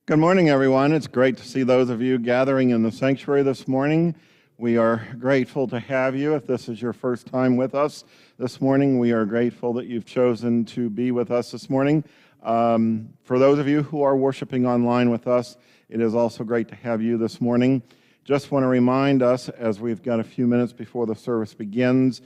Good morning, everyone. It's great to see those of you gathering in the sanctuary this morning. We are grateful to have you. If this is your first time with us this morning, we are grateful that you've chosen to be with us this morning. For those of you who are worshiping online with us, it is also great to have you this morning. Just want to remind us, as we've got a few minutes before the service begins,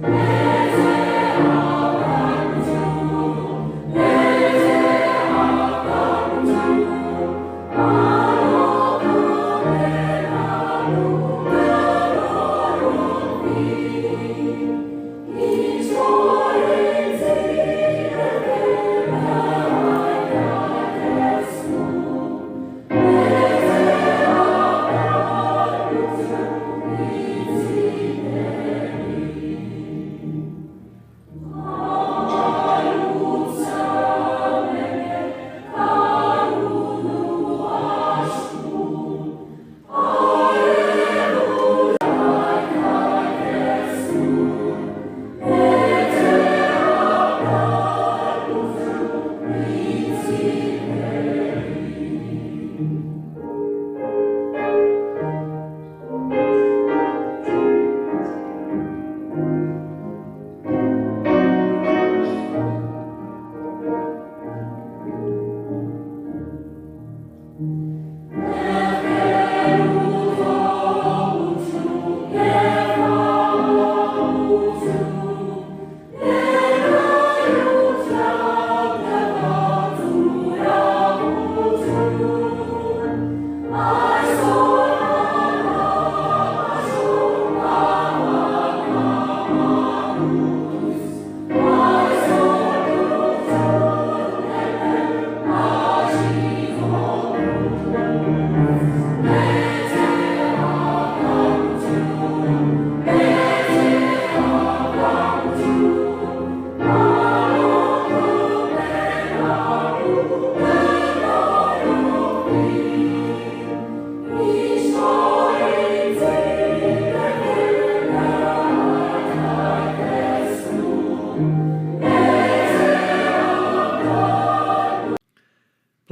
Yes.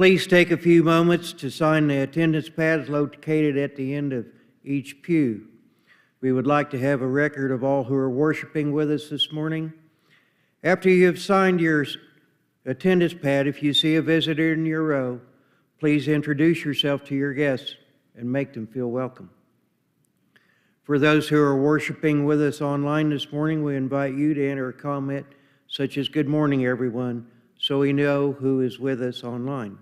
Please take a few moments to sign the attendance pads located at the end of each pew. We would like to have a record of all who are worshiping with us this morning. After you have signed your attendance pad, if you see a visitor in your row, please introduce yourself to your guests and make them feel welcome. For those who are worshiping with us online this morning, we invite you to enter a comment such as "Good morning, everyone," so we know who is with us online.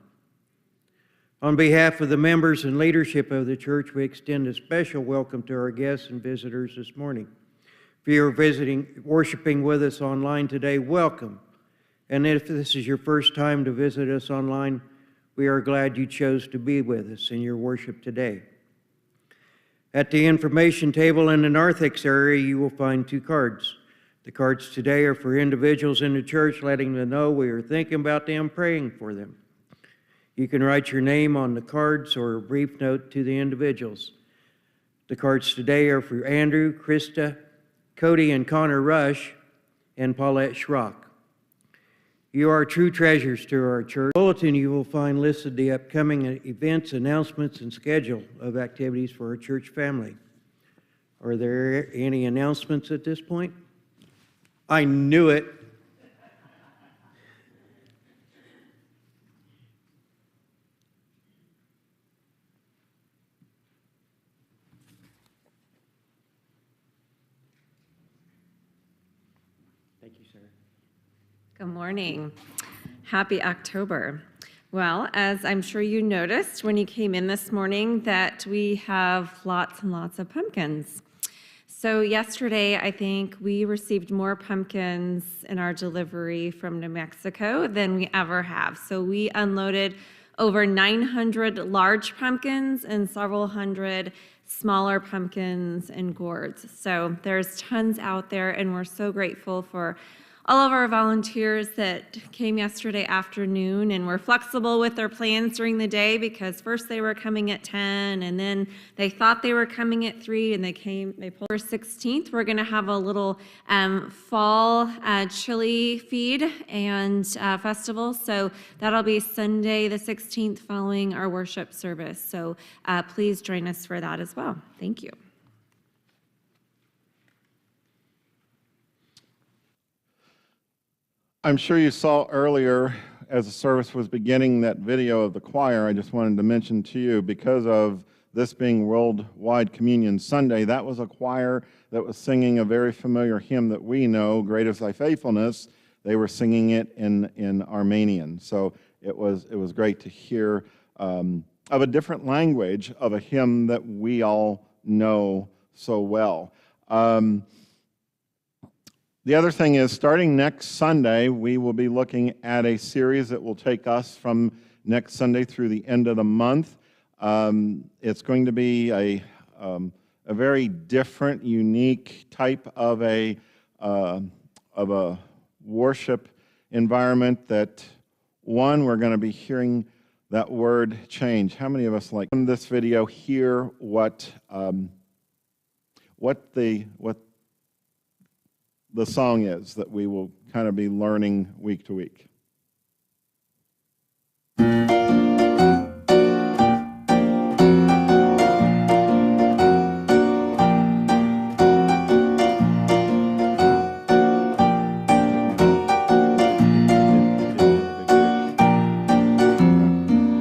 On behalf of the members and leadership of the church, we extend a special welcome to our guests and visitors this morning. If you are worshiping with us online today, welcome. And if this is your first time to visit us online, we are glad you chose to be with us in your worship today. At the information table in the narthex area, you will find 2 cards. The cards today are for individuals in the church, letting them know we are thinking about them, praying for them. You can write your name on the cards or a brief note to the individuals. The cards today are for Andrew, Krista, Cody and Connor Rush, and Paulette Schrock. You are true treasures to our church. In the bulletin, you will find listed the upcoming events, announcements, and schedule of activities for our church family. Are there any announcements at this point? I knew it. Thank you, Sarah. Good morning. Happy October. Well, as I'm sure you noticed when you came in this morning, that we have lots and lots of pumpkins. So yesterday, I think we received more pumpkins in our delivery from New Mexico than we ever have. So we unloaded over 900 large pumpkins and several hundred smaller pumpkins and gourds. So there's tons out there, and we're so grateful for all of our volunteers that came yesterday afternoon and were flexible with their plans during the day, because first they were coming at 10 and then they thought they were coming at 3 and they pulled. For 16th, we're going to have a little fall chili feed and festival. So that'll be Sunday the 16th following our worship service. So please join us for that as well. Thank you. I'm sure you saw earlier as the service was beginning that video of the choir. I just wanted to mention to you, because of this being Worldwide Communion Sunday, that was a choir that was singing a very familiar hymn that we know, "Great is Thy Faithfulness." They were singing it in Armenian. So it was great to hear of a different language of a hymn that we all know so well. The other thing is, starting next Sunday, we will be looking at a series that will take us from next Sunday through the end of the month. It's going to be a very different, unique type of a worship environment. That one, we're going to be hearing that word change. How many of us, like in this video, hear what the song is that we will kind of be learning week to week?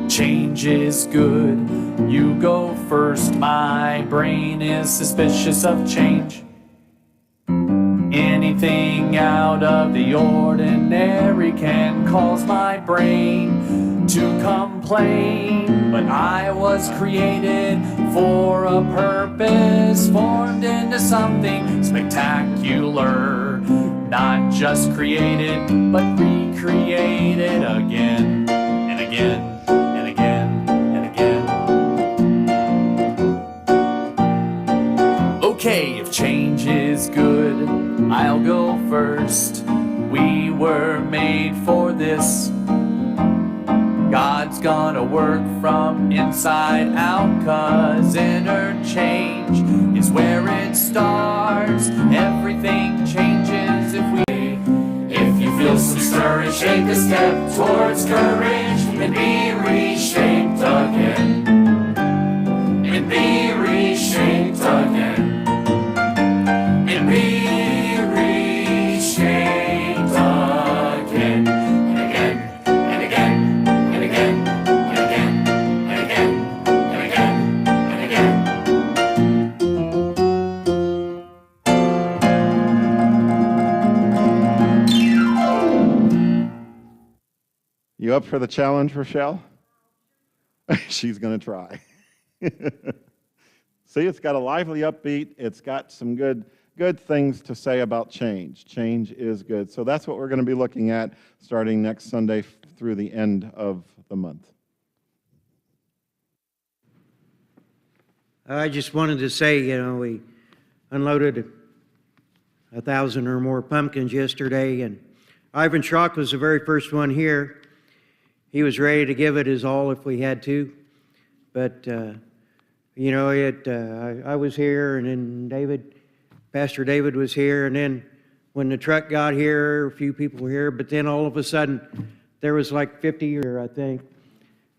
Change is good. You go first. My brain is suspicious of change. Anything out of the ordinary can cause my brain to complain. But I was created for a purpose, formed into something spectacular. Not just created, but recreated again and again and again and again. Okay, if change is good, I'll go first. We were made for this. God's gonna work from inside out, 'cause inner change is where it starts. Everything changes if you feel some stir and shake a step towards courage. and be reshaped again, and be reshaped again, and be reshaped again, and again, and again, and again, and again, and again, and again, and again. You up for the challenge, Rochelle? She's going to try. See, it's got a lively upbeat. It's got some good things to say about change. Change is good. So that's what we're going to be looking at starting next Sunday through the end of the month. I just wanted to say, we unloaded 1,000 or more pumpkins yesterday, and Ivan Schrock was the very first one here. He was ready to give it his all if we had to, but I was here, and then Pastor David was here, and then when the truck got here, a few people were here, but then all of a sudden there was like 50 here, I think,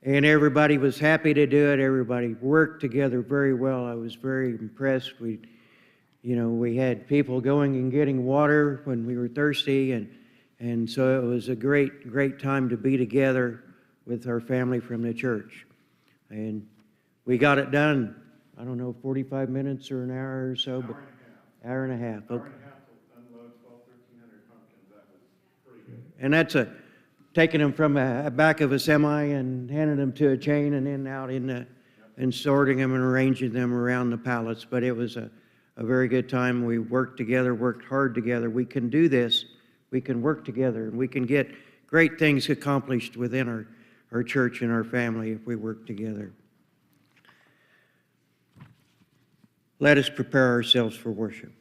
and everybody was happy to do it. Everybody worked together very well. I was very impressed. We had people going and getting water when we were thirsty, and so it was a great time to be together with our family from the church. And we got it done, 45 minutes or an hour or so, but hour and a half. Okay. Unload 1,200-1,300 pumpkins. That was pretty good. And that's taking them from a back of a semi and handing them to a chain and then out and sorting them and arranging them around the pallets. But it was a very good time. We worked together, worked hard together. We can do this. We can work together, and we can get great things accomplished within our church and our family if we work together. Let us prepare ourselves for worship.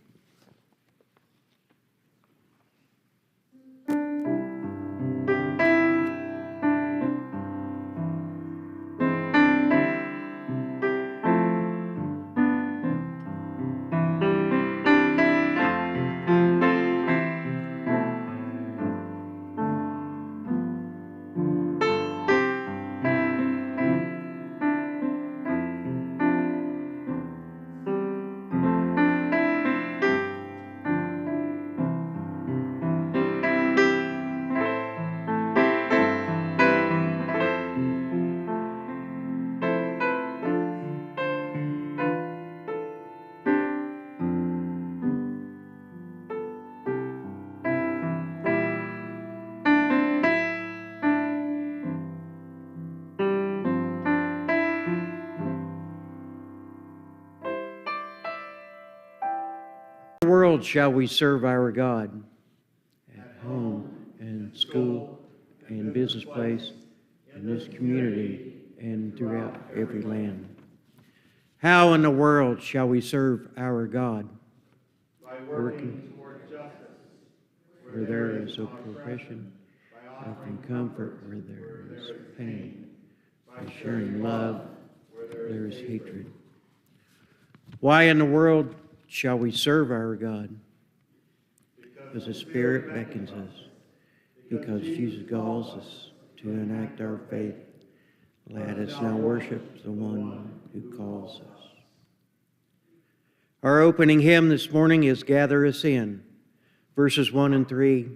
In the world shall we serve our God? At home and school and business place, in this community and throughout every land. How in the world shall we serve our God? By working toward justice, Where there is oppression, offering comfort where there is pain, by sharing love where there is hatred. Why in the world shall we serve our God? Because the Spirit beckons us, because Jesus calls us to enact our faith. Let us now worship the one who calls us. Our opening hymn this morning is Gather Us In, verses 1 and 3.